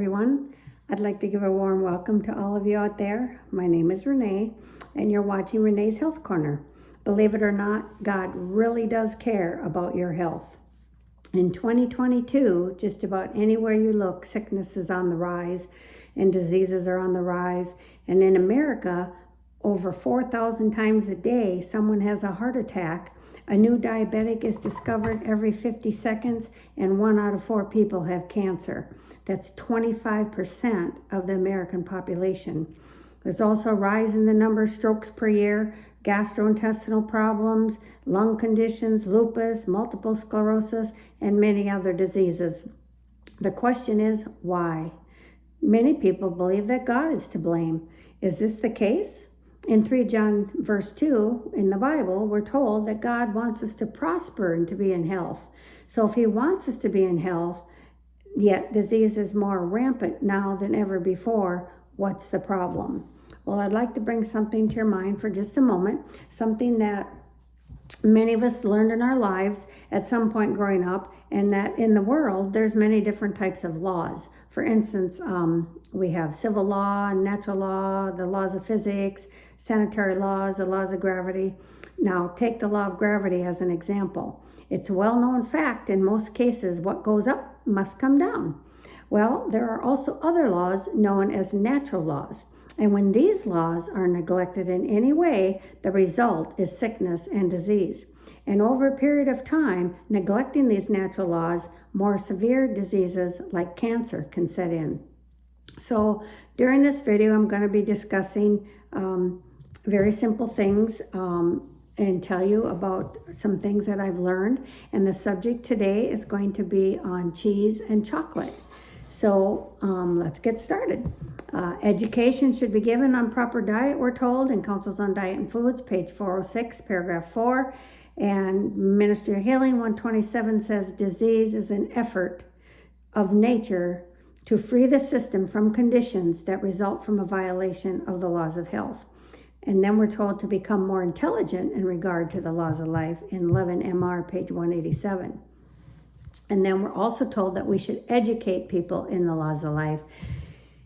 everyone. I'd like to give a warm welcome to all of you out there. My name is Renee, and you're watching Renee's Health Corner. Believe it or not, God really does care about your health. In 2022, just about anywhere you look, sickness is on the rise and diseases are on the rise. And in America, over 4,000 times a day, someone has a heart attack. A new diabetic is discovered every 50 seconds, and 1 out of 4 people have cancer. That's 25% of the American population. There's also a rise in the number of strokes per year, gastrointestinal problems, lung conditions, lupus, multiple sclerosis, and many other diseases. The question is, why? Many people believe that God is to blame. Is this the case? In 3 John verse 2 in the Bible, we're told that God wants us to prosper and to be in health. So if he wants us to be in health, yet disease is more rampant now than ever before, what's the problem? Well, I'd like to bring something to your mind for just a moment, something that many of us learned in our lives at some point growing up, and that in the world, there's many different types of laws. For instance, we have civil law, natural law, the laws of physics, sanitary laws, the laws of gravity. Now, take the law of gravity as an example. It's a well-known fact in most cases, what goes up must come down. Well, there are also other laws known as natural laws. And when these laws are neglected in any way, the result is sickness and disease. And over a period of time, neglecting these natural laws, more severe diseases like cancer can set in. So during this video, I'm going to be discussing very simple things and tell you about some things that I've learned. And the subject today is going to be on cheese and chocolate. So let's get started. Education should be given on proper diet, we're told, in Counsels on Diet and Foods, page 406, paragraph 4. And Ministry of Healing 127 says, disease is an effort of nature to free the system from conditions that result from a violation of the laws of health. And then we're told to become more intelligent in regard to the laws of life in 11 MR, page 187. And then we're also told that we should educate people in the laws of life.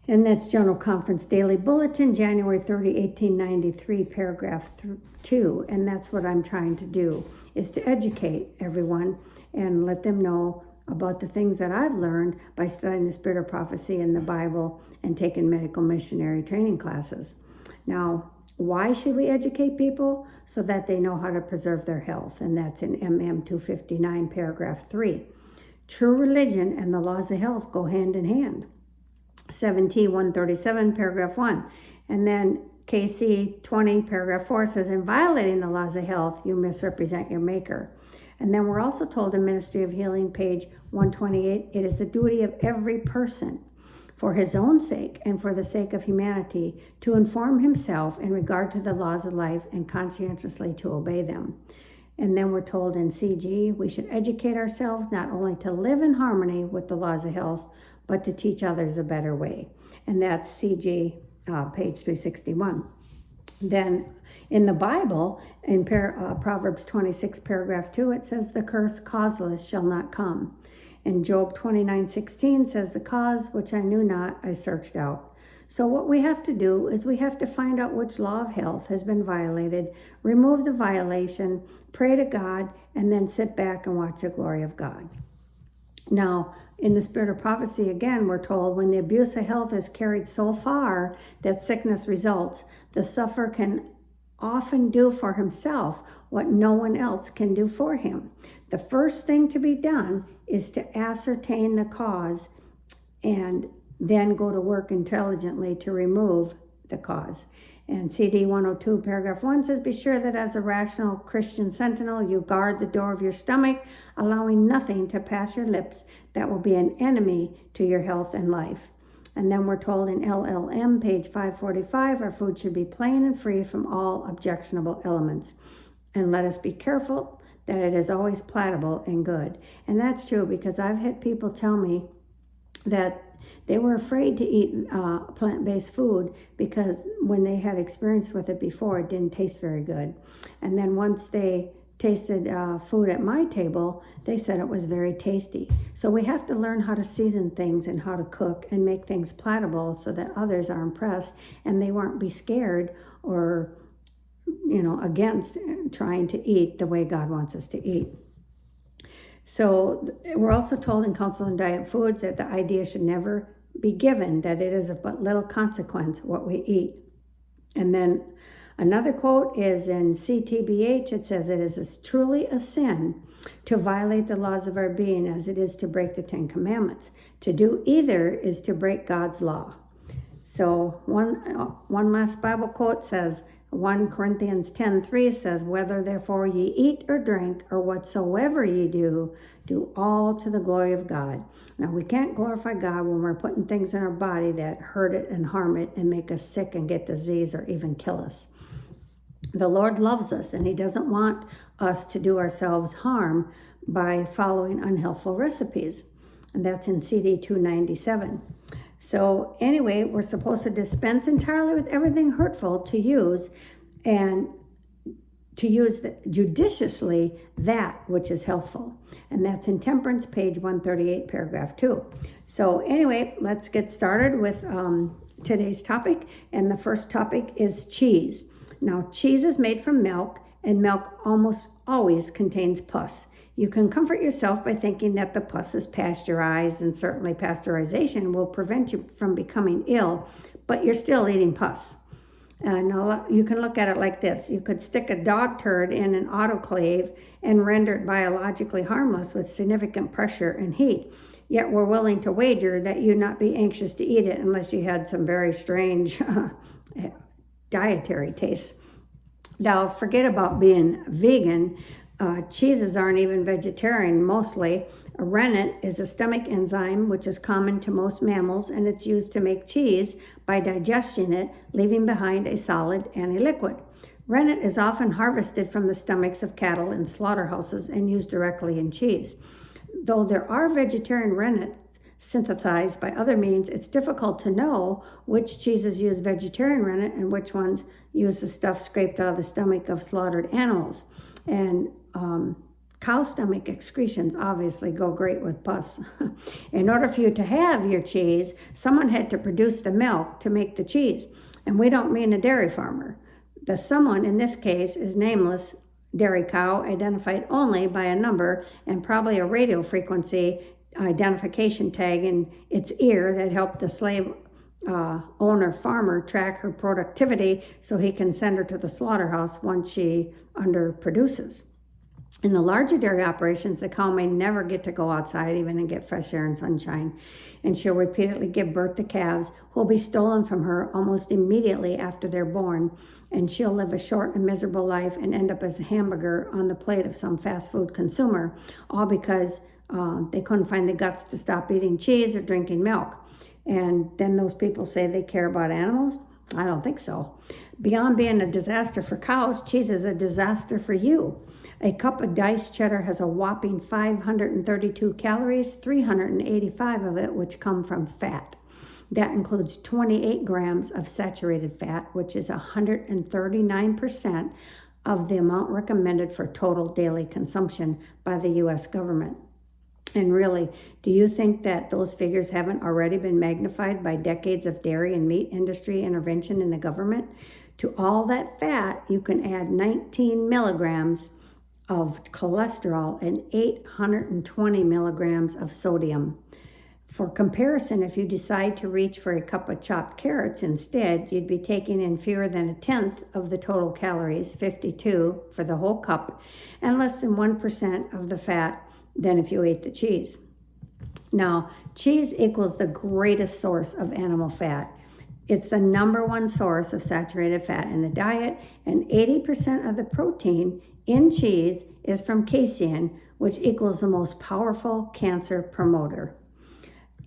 And that's General Conference Daily Bulletin, January 30, 1893, paragraph 2. And that's what I'm trying to do, is to educate everyone and let them know about the things that I've learned by studying the Spirit of Prophecy in the Bible and taking Medical Missionary training classes. Now, why should we educate people? So that they know how to preserve their health. And that's in MM 259, paragraph 3. True religion and the laws of health go hand in hand. 7T 137, paragraph 1. And then KC 20, paragraph 4 says, in violating the laws of health, you misrepresent your maker. And then we're also told in Ministry of Healing, page 128, it is the duty of every person, for his own sake and for the sake of humanity, to inform himself in regard to the laws of life and conscientiously to obey them. And then we're told in CG, we should educate ourselves not only to live in harmony with the laws of health, but to teach others a better way. And that's CG, page 361. Then in the Bible, in Proverbs 26, paragraph 2, it says, the curse causeless shall not come. And Job 29:16 says, the cause which I knew not, I searched out. So what we have to do is we have to find out which law of health has been violated, remove the violation, pray to God, and then sit back and watch the glory of God. Now, in the Spirit of Prophecy, again, we're told when the abuse of health is carried so far that sickness results, the sufferer can often do for himself what no one else can do for him. The first thing to be done is to ascertain the cause and then go to work intelligently to remove the cause. And CD 102, paragraph 1 says, be sure that as a rational Christian sentinel, you guard the door of your stomach, allowing nothing to pass your lips that will be an enemy to your health and life. And then we're told in LLM, page 545, our food should be plain and free from all objectionable elements. And let us be careful that it is always palatable and good. And that's true, because I've had people tell me that they were afraid to eat plant-based food because when they had experience with it before, it didn't taste very good. And then once they tasted food at my table, they said it was very tasty. So we have to learn how to season things and how to cook and make things palatable so that others are impressed and they won't be scared or, against trying to eat the way God wants us to eat. So we're also told in Counsel on Diet Foods that the idea should never be given that it is of but little consequence what we eat. And then another quote is in CTBH. It says, it is as truly a sin to violate the laws of our being as it is to break the Ten Commandments. To do either is to break God's law. So one last Bible quote says, 1 Corinthians 10:3 says, whether therefore ye eat or drink or whatsoever ye do, do all to the glory of God. Now we can't glorify God when we're putting things in our body that hurt it and harm it and make us sick and get disease or even kill us. The Lord loves us and he doesn't want us to do ourselves harm by following unhealthful recipes. And that's in CD 297. So anyway, we're supposed to dispense entirely with everything hurtful to use and to use judiciously that which is healthful. And that's in Temperance, page 138, paragraph 2. So anyway, let's get started with today's topic. And the first topic is cheese. Now, cheese is made from milk, and milk almost always contains pus. You can comfort yourself by thinking that the pus is pasteurized, and certainly pasteurization will prevent you from becoming ill, but you're still eating pus. Now, you can look at it like this. You could stick a dog turd in an autoclave and render it biologically harmless with significant pressure and heat. Yet we're willing to wager that you'd not be anxious to eat it unless you had some very strange dietary tastes. Now, forget about being vegan. Cheeses aren't even vegetarian mostly. Rennet is a stomach enzyme which is common to most mammals, and it's used to make cheese by digesting it, leaving behind a solid and a liquid. Rennet is often harvested from the stomachs of cattle in slaughterhouses and used directly in cheese. Though there are vegetarian rennet synthesized by other means, it's difficult to know which cheeses use vegetarian rennet and which ones use the stuff scraped out of the stomach of slaughtered animals. And cow stomach excretions obviously go great with pus. In order for you to have your cheese, someone had to produce the milk to make the cheese. And we don't mean a dairy farmer. The someone in this case is nameless dairy cow, identified only by a number and probably a radio frequency identification tag in its ear that helped the slave owner farmer track her productivity so he can send her to the slaughterhouse once she underproduces. In the larger dairy operations, the cow may never get to go outside even and get fresh air and sunshine, and she'll repeatedly give birth to calves who will be stolen from her almost immediately after they're born, and she'll live a short and miserable life and end up as a hamburger on the plate of some fast food consumer, all because they couldn't find the guts to stop eating cheese or drinking milk. And then those people say they care about animals? I don't think so. Beyond being a disaster for cows, cheese is a disaster for you. A cup of diced cheddar has a whopping 532 calories, 385 of it which come from fat. That includes 28 grams of saturated fat, which is 139% of the amount recommended for total daily consumption by the U.S. government. And really, do you think that those figures haven't already been magnified by decades of dairy and meat industry intervention in the government? To all that fat, you can add 19 milligrams of cholesterol and 820 milligrams of sodium. For comparison, if you decide to reach for a cup of chopped carrots instead, you'd be taking in fewer than a tenth of the total calories, 52 for the whole cup, and less than 1% of the fat than if you ate the cheese. Now, cheese equals the greatest source of animal fat. It's the number one source of saturated fat in the diet, and 80% of the protein in cheese is from casein, which equals the most powerful cancer promoter.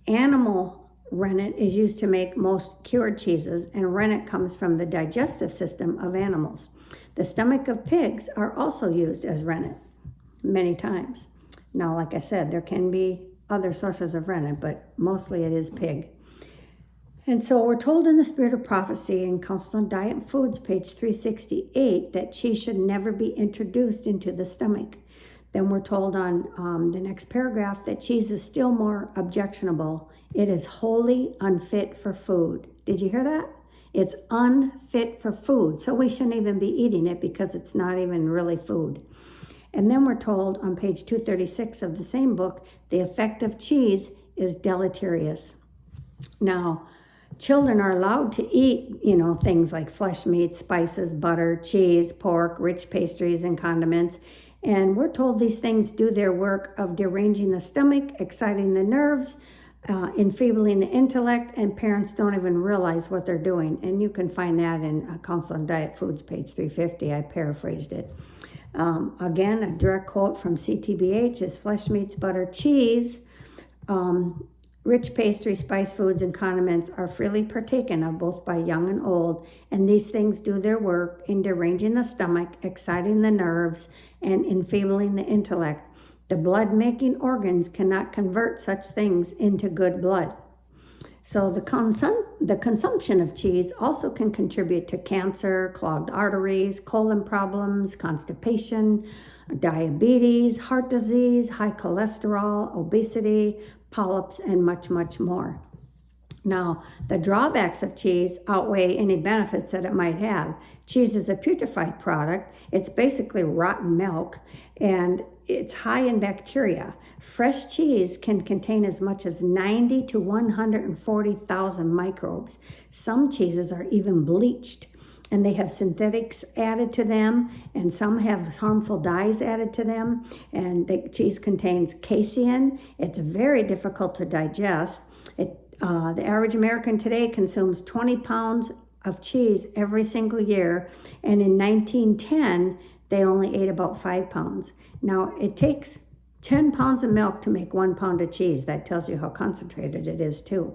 Animal rennet is used to make most cured cheeses, and rennet comes from the digestive system of animals. The stomach of pigs are also used as rennet many times. Now, like I said, there can be other sources of rennet, but mostly it is pig. And so we're told in the Spirit of Prophecy in Counsel on Diet and Foods, page 368, that cheese should never be introduced into the stomach. Then we're told on the next paragraph that cheese is still more objectionable. It is wholly unfit for food. Did you hear that? It's unfit for food. So we shouldn't even be eating it because it's not even really food. And then we're told on page 236 of the same book, the effect of cheese is deleterious. Now, children are allowed to eat, things like flesh meat, spices, butter, cheese, pork, rich pastries, and condiments. And we're told these things do their work of deranging the stomach, exciting the nerves, enfeebling the intellect, and parents don't even realize what they're doing. And you can find that in Counsel on Diet Foods, page 350. I paraphrased it. Again, a direct quote from CTBH is flesh meats, butter, cheese, rich pastry, spice foods, and condiments are freely partaken of both by young and old, and these things do their work in deranging the stomach, exciting the nerves, and enfeebling the intellect. The blood-making organs cannot convert such things into good blood. So the consumption of cheese also can contribute to cancer, clogged arteries, colon problems, constipation, diabetes, heart disease, high cholesterol, obesity, polyps, and much, much more. Now, the drawbacks of cheese outweigh any benefits that it might have. Cheese is a putrefied product. It's basically rotten milk, and it's high in bacteria. Fresh cheese can contain as much as 90 to 140,000 microbes. Some cheeses are even bleached, and they have synthetics added to them, and some have harmful dyes added to them. And the cheese contains casein. It's very difficult to digest. The average American today consumes 20 pounds of cheese every single year, and in 1910, they only ate about 5 pounds. Now, it takes 10 pounds of milk to make 1 pound of cheese. That tells you how concentrated it is, too.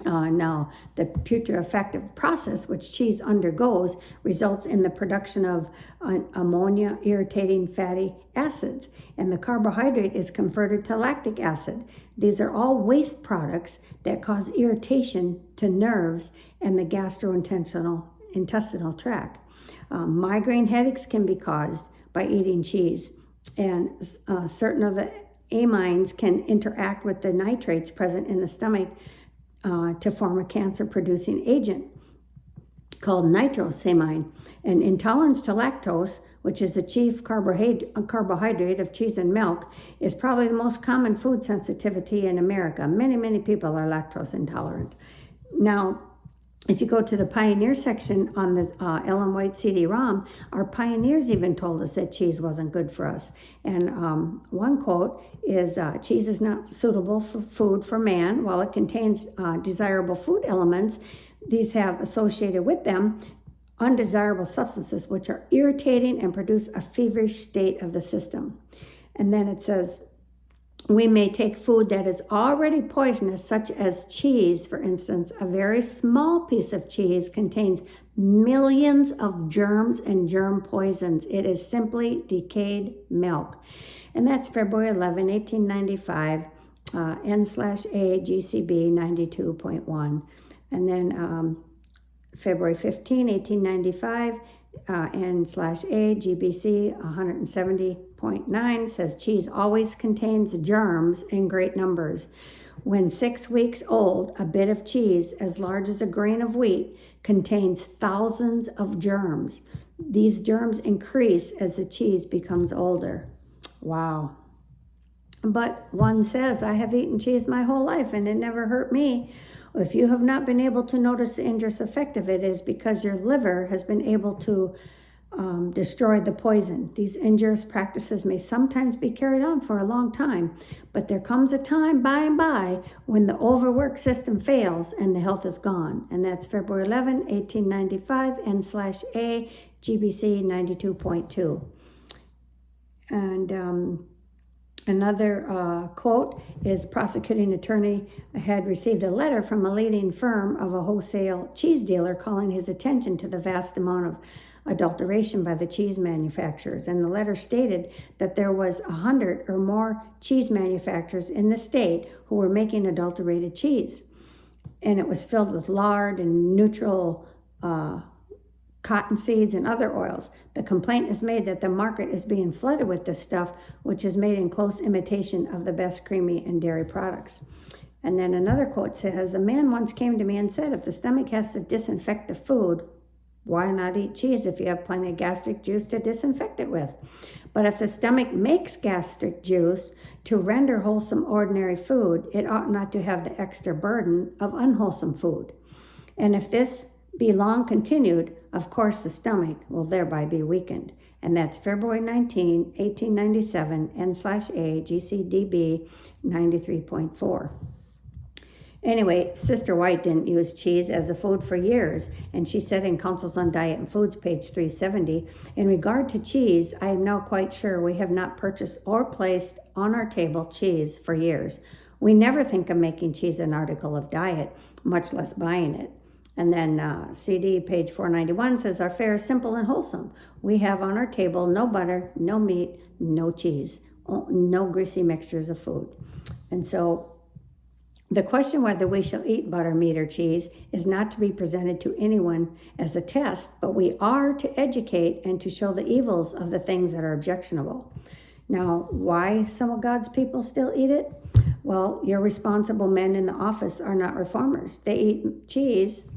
Now, the putrefactive process which cheese undergoes results in the production of ammonia irritating fatty acids, and the carbohydrate is converted to lactic acid. These are all waste products that cause irritation to nerves and the gastrointestinal tract. Migraine headaches can be caused by eating cheese, and certain of the amines can interact with the nitrates present in the stomach to form a cancer-producing agent called nitrosamine. And intolerance to lactose, which is the chief carbohydrate of cheese and milk, is probably the most common food sensitivity in America. Many, many people are lactose intolerant. Now, if you go to the Pioneer section on the Ellen White CD-ROM, our pioneers even told us that cheese wasn't good for us. And one quote is, cheese is not suitable for food for man. While it contains desirable food elements, these have associated with them undesirable substances which are irritating and produce a feverish state of the system. And then it says, we may take food that is already poisonous, such as cheese, for instance. A very small piece of cheese contains millions of germs and germ poisons. It is simply decayed milk. And that's February 11, 1895, N/A GCB 92.1. And then February 15, 1895, N/A GBC 170.9 says cheese always contains germs in great numbers. When 6 weeks old, a bit of cheese as large as a grain of wheat contains thousands of germs. These germs increase as the cheese becomes older. Wow. But one says, I have eaten cheese my whole life and it never hurt me. If you have not been able to notice the injurious effect of it, it is because your liver has been able to destroy the poison. These injurious practices may sometimes be carried on for a long time, but there comes a time by and by when the overworked system fails and the health is gone. And that's February 11, 1895, N/A GBC 92.2. And another quote is, prosecuting attorney had received a letter from a leading firm of a wholesale cheese dealer calling his attention to the vast amount of adulteration by the cheese manufacturers. And the letter stated that there was 100 or more cheese manufacturers in the state who were making adulterated cheese. and it was filled with lard and neutral cotton seeds and other oils. The complaint is made that the market is being flooded with this stuff, which is made in close imitation of the best creamy and dairy products. And then another quote says, a man once came to me and said, if the stomach has to disinfect the food, why not eat cheese if you have plenty of gastric juice to disinfect it with? But if the stomach makes gastric juice to render wholesome ordinary food, it ought not to have the extra burden of unwholesome food. And if this be long continued, of course the stomach will thereby be weakened. And that's February 19, 1897, N/A, GCDB 93.4. Anyway, Sister White didn't use cheese as a food for years, and she said in Counsels on Diet and Foods, page 370, in regard to cheese, I am now quite sure we have not purchased or placed on our table cheese for years. We never think of making cheese an article of diet, much less buying it. And then CD, page 491, says our fare is simple and wholesome. We have on our table no butter, no meat, no cheese, no greasy mixtures of food. And so the question whether we shall eat butter, meat, or cheese is not to be presented to anyone as a test, but we are to educate and to show the evils of the things that are objectionable. Now, why some of God's people still eat it? Well, your responsible men in the office are not reformers. They eat cheese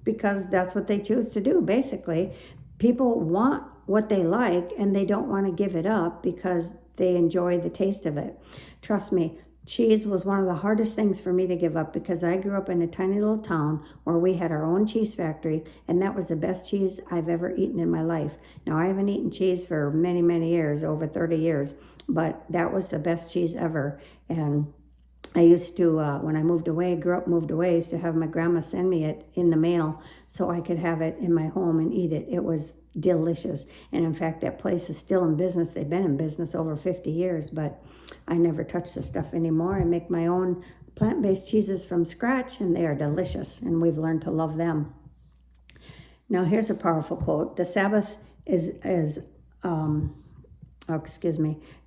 because that's what they choose to do, basically. People want what they like, and they don't want to give it up because they enjoy the taste of it. Trust me, cheese was one of the hardest things for me to give up because I grew up in a tiny little town where we had our own cheese factory, and that was the best cheese I've ever eaten in my life. Now, I haven't eaten cheese for many, many years, over 30 years, but that was the best cheese ever. And I used to, when I moved away, I used to have my grandma send me it in the mail so I could have it in my home and eat it. It was delicious. And in fact, that place is still in business. They've been in business over 50 years, but I never touch the stuff anymore. I make my own plant-based cheeses from scratch, and they are delicious, and we've learned to love them. Now, here's a powerful quote. The Sabbath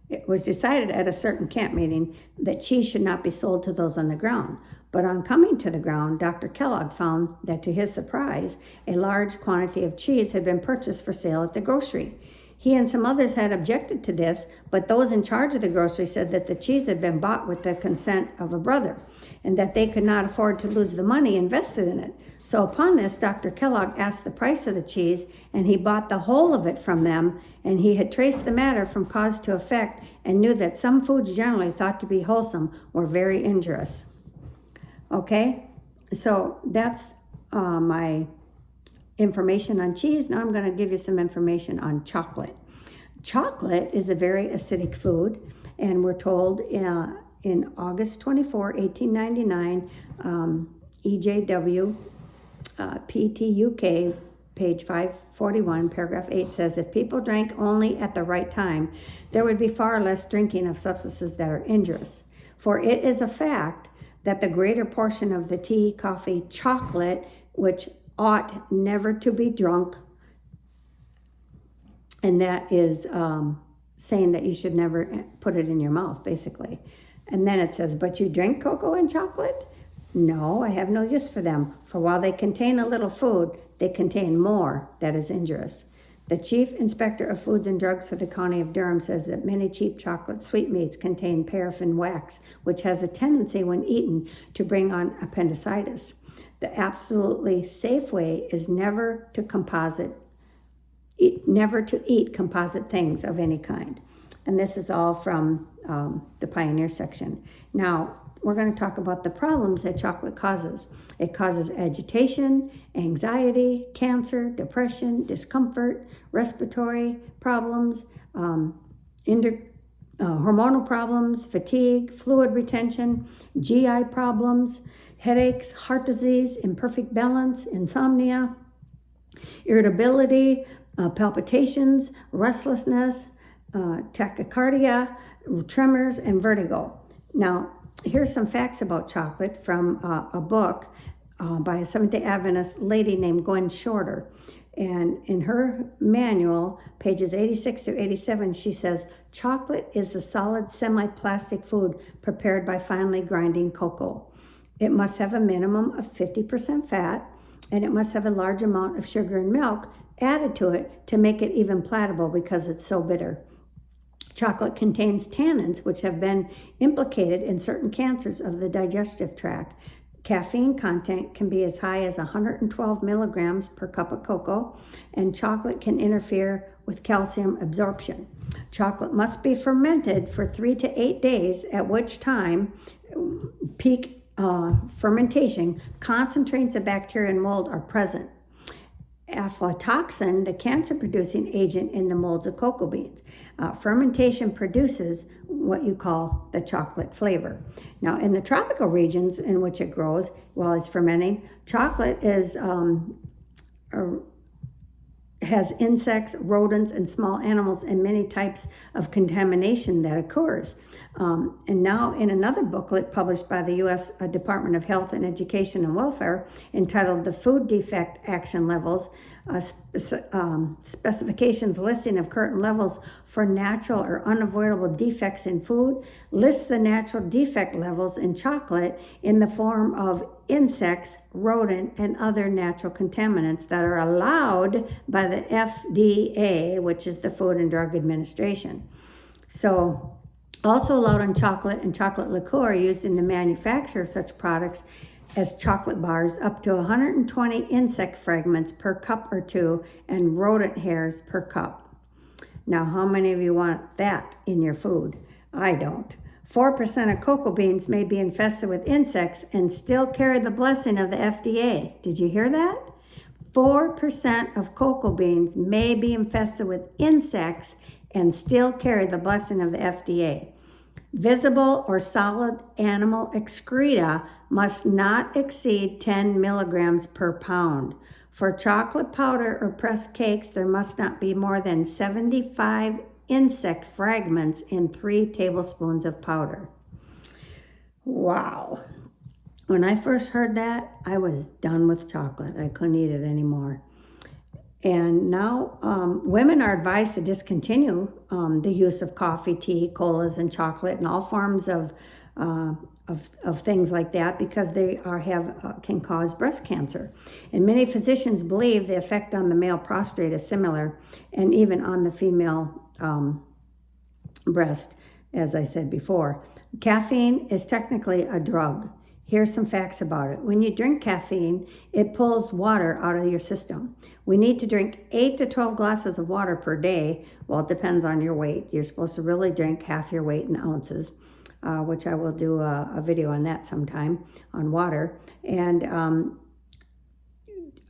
it was decided at a certain camp meeting that cheese should not be sold to those on the ground. But on coming to the ground, Dr. Kellogg found that, to his surprise, a large quantity of cheese had been purchased for sale at the grocery. He and some others had objected to this, but those in charge of the grocery said that the cheese had been bought with the consent of a brother, and that they could not afford to lose the money invested in it. So upon this, Dr. Kellogg asked the price of the cheese, and he bought the whole of it from them, and he had traced the matter from cause to effect and knew that some foods generally thought to be wholesome were very injurious. Okay, so that's my information on cheese. Now I'm going to give you some information on chocolate. Chocolate is a very acidic food, and we're told in August 24, 1899, EJW PTUK, page 541, paragraph 8 says, if people drank only at the right time, there would be far less drinking of substances that are injurious. For it is a fact that the greater portion of the tea, coffee, chocolate, which ought never to be drunk, and that is saying that you should never put it in your mouth, basically. And then it says, but you drink cocoa and chocolate? No, I have no use for them, for while they contain a little food, they contain more that is injurious. The Chief Inspector of Foods and Drugs for the County of Durham says that many cheap chocolate sweetmeats contain paraffin wax, which has a tendency when eaten to bring on appendicitis. The absolutely safe way is never to eat composite things of any kind. And this is all from the Pioneer section. Now, we're going to talk about the problems that chocolate causes. It causes agitation, anxiety, cancer, depression, discomfort, respiratory problems, hormonal problems, fatigue, fluid retention, GI problems, headaches, heart disease, imperfect balance, insomnia, irritability, palpitations, restlessness, tachycardia, tremors, and vertigo. Now, here's some facts about chocolate from a book by a Seventh-day Adventist lady named Gwen Shorter. And in her manual, pages 86 through 87, she says, chocolate is a solid semi-plastic food prepared by finely grinding cocoa. It must have a minimum of 50% fat, and it must have a large amount of sugar and milk added to it to make it even palatable because it's so bitter. Chocolate contains tannins, which have been implicated in certain cancers of the digestive tract. Caffeine content can be as high as 112 milligrams per cup of cocoa, and chocolate can interfere with calcium absorption. Chocolate must be fermented for 3 to 8 days, at which time peak fermentation, concentrates of bacteria and mold are present. Aflatoxin, the cancer-producing agent in the molds of cocoa beans. Fermentation produces what you call the chocolate flavor. Now, in the tropical regions in which it grows while it's fermenting, chocolate has insects, rodents, and small animals, and many types of contamination that occurs. And now in another booklet published by the U.S. Department of Health and Education and Welfare entitled The Food Defect Action Levels, specifications listing of current levels for natural or unavoidable defects in food, lists the natural defect levels in chocolate in the form of insects, rodent, and other natural contaminants that are allowed by the FDA, which is the Food and Drug Administration. So, also allowed in chocolate and chocolate liqueur used in the manufacture of such products as chocolate bars, up to 120 insect fragments per cup or two and rodent hairs per cup. Now, how many of you want that in your food? I don't. 4% of cocoa beans may be infested with insects and still carry the blessing of the FDA. Did you hear that? 4% of cocoa beans may be infested with insects and still carry the blessing of the FDA. Visible or solid animal excreta must not exceed 10 milligrams per pound. For chocolate powder or pressed cakes, there must not be more than 75 insect fragments in 3 tablespoons of powder. Wow. When I first heard that, I was done with chocolate. I couldn't eat it anymore. And now women are advised to discontinue the use of coffee, tea, colas, and chocolate, and all forms of things like that because they can cause breast cancer. And many physicians believe the effect on the male prostate is similar, and even on the female breast, as I said before. Caffeine is technically a drug. Here's some facts about it. When you drink caffeine, it pulls water out of your system. We need to drink 8 to 12 glasses of water per day. Well, it depends on your weight. You're supposed to really drink half your weight in ounces, which I will do a video on that sometime, on water. And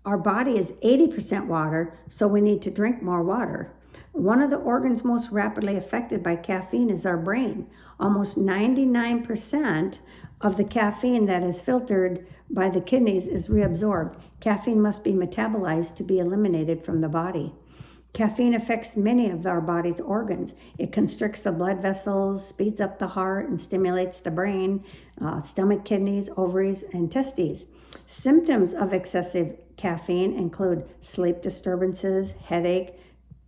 our body is 80% water, so we need to drink more water. One of the organs most rapidly affected by caffeine is our brain. Almost 99% of the caffeine that is filtered by the kidneys is reabsorbed. Caffeine must be metabolized to be eliminated from the body. Caffeine affects many of our body's organs. It constricts the blood vessels, speeds up the heart, and stimulates the brain, stomach, kidneys, ovaries, and testes. Symptoms of excessive caffeine include sleep disturbances, headache,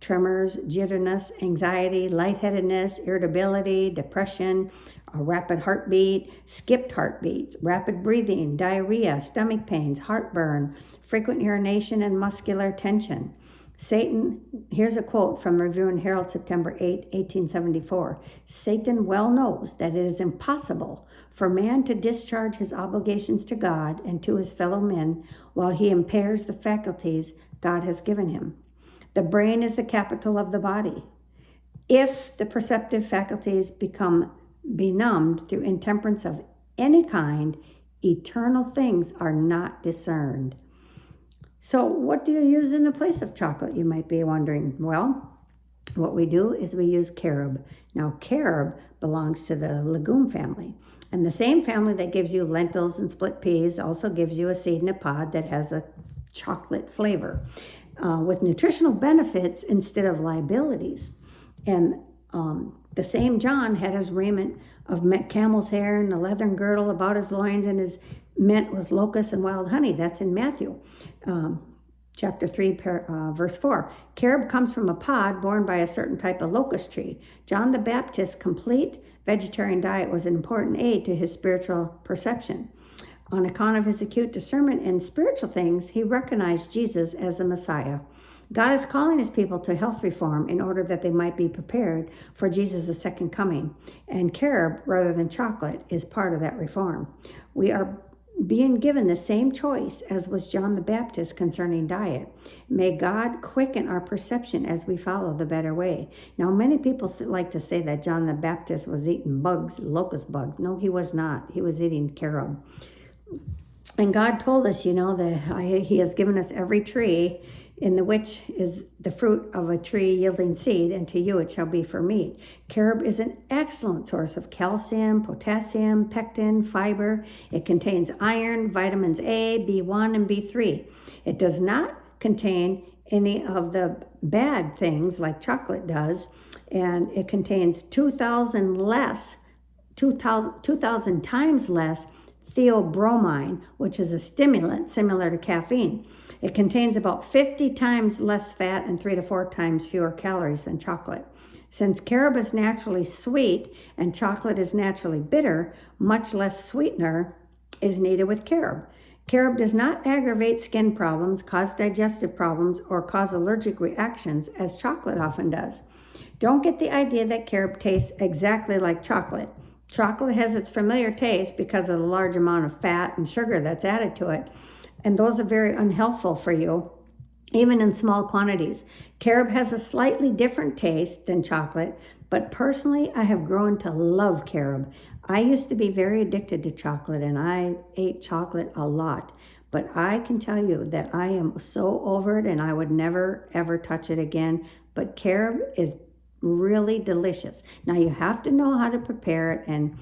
tremors, jitteriness, anxiety, lightheadedness, irritability, depression, a rapid heartbeat, skipped heartbeats, rapid breathing, diarrhea, stomach pains, heartburn, frequent urination, and muscular tension. Here's a quote from Review and Herald, September 8, 1874. Satan well knows that it is impossible for man to discharge his obligations to God and to his fellow men while he impairs the faculties God has given him. The brain is the capital of the body. If the perceptive faculties become benumbed through intemperance of any kind, eternal things are not discerned. So what do you use in the place of chocolate, you might be wondering? Well, what we do is we use carob. Now, carob belongs to the legume family. And the same family that gives you lentils and split peas also gives you a seed in a pod that has a chocolate flavor with nutritional benefits instead of liabilities. And the same John had his raiment of camel's hair and a leathern girdle about his loins, and his mint was locusts and wild honey. That's in Matthew chapter 3, verse 4. Carob comes from a pod borne by a certain type of locust tree. John the Baptist's complete vegetarian diet was an important aid to his spiritual perception. On account of his acute discernment in spiritual things, he recognized Jesus as the Messiah. God is calling his people to health reform in order that they might be prepared for Jesus' second coming. And carob, rather than chocolate, is part of that reform. We are being given the same choice as was John the Baptist concerning diet. May God quicken our perception as we follow the better way. Now, many people like to say that John the Baptist was eating bugs, locust bugs. No, he was not. He was eating carob. And God told us, that he has given us every tree in the which is the fruit of a tree yielding seed, and to you it shall be for meat. Carob is an excellent source of calcium, potassium, pectin, fiber. It contains iron, vitamins A, B1, and B3. It does not contain any of the bad things like chocolate does, and it contains 2,000 times less theobromine, which is a stimulant similar to caffeine. It contains about 50 times less fat and 3 to 4 times fewer calories than chocolate. Since carob is naturally sweet and chocolate is naturally bitter, much less sweetener is needed with carob. Carob does not aggravate skin problems, cause digestive problems, or cause allergic reactions as chocolate often does. Don't get the idea that carob tastes exactly like chocolate. Chocolate has its familiar taste because of the large amount of fat and sugar that's added to it, and those are very unhealthful for you, even in small quantities. Carob has a slightly different taste than chocolate, but personally, I have grown to love carob. I used to be very addicted to chocolate, and I ate chocolate a lot, but I can tell you that I am so over it, and I would never, ever touch it again. But carob is really delicious. Now, you have to know how to prepare it and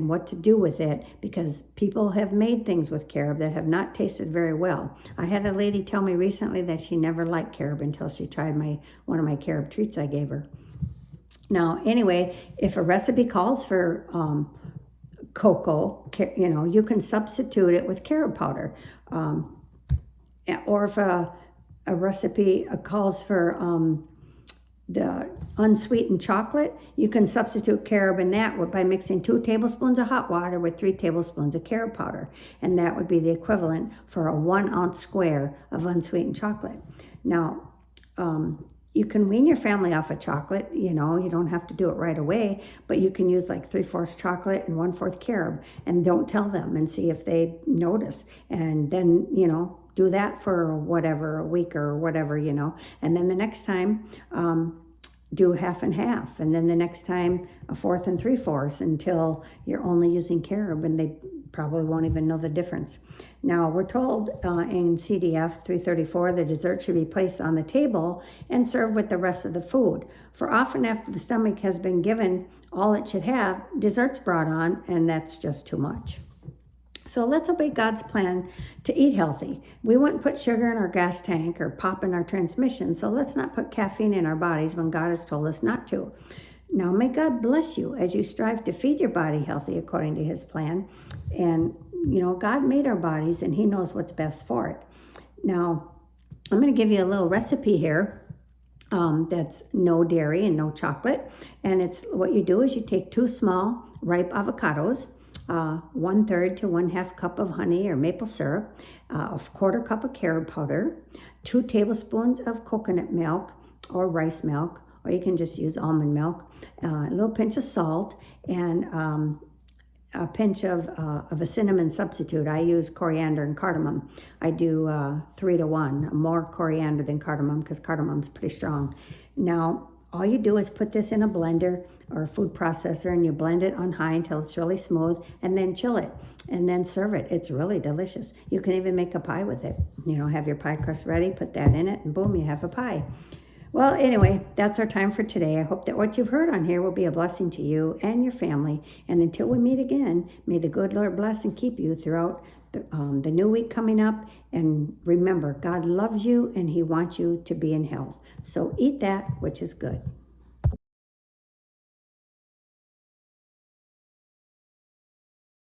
what to do with it, because people have made things with carob that have not tasted very well. I had a lady tell me recently that she never liked carob until she tried one of my carob treats I gave her. Now, anyway, if a recipe calls for cocoa, you can substitute it with carob powder. Or if a recipe calls for the unsweetened chocolate, you can substitute carob in that by mixing 2 tablespoons of hot water with 3 tablespoons of carob powder. And that would be the equivalent for a 1 ounce square of unsweetened chocolate. Now, you can wean your family off of chocolate. You don't have to do it right away, but you can use like 3/4 chocolate and 1/4 carob, and don't tell them, and see if they notice. And then, do that for a week or whatever, and then the next time, do half and half, and then the next time 1/4 and 3/4 until you're only using carob, and they probably won't even know the difference. Now, we're told in CDF 334 the dessert should be placed on the table and served with the rest of the food. For often after the stomach has been given all it should have, dessert's brought on, and that's just too much. So let's obey God's plan to eat healthy. We wouldn't put sugar in our gas tank or pop in our transmission, so let's not put caffeine in our bodies when God has told us not to. Now, may God bless you as you strive to feed your body healthy according to his plan. And, God made our bodies, and he knows what's best for it. Now, I'm going to give you a little recipe here that's no dairy and no chocolate. And it's what you do is you take 2 small ripe avocados, 1/3 to 1/2 cup of honey or maple syrup, a 1/4 cup of carob powder, 2 tablespoons of coconut milk or rice milk, or you can just use almond milk, a little pinch of salt, and a pinch of a cinnamon substitute. I use coriander and cardamom. I do 3 to 1, more coriander than cardamom because cardamom's pretty strong. Now, all you do is put this in a blender or a food processor, and you blend it on high until it's really smooth, and then chill it, and then serve it. It's really delicious. You can even make a pie with it. Have your pie crust ready, put that in it, and boom, you have a pie. Well, anyway, that's our time for today. I hope that what you've heard on here will be a blessing to you and your family. And until we meet again, may the good Lord bless and keep you throughout the new week coming up. And remember, God loves you, and he wants you to be in health. So eat that which is good.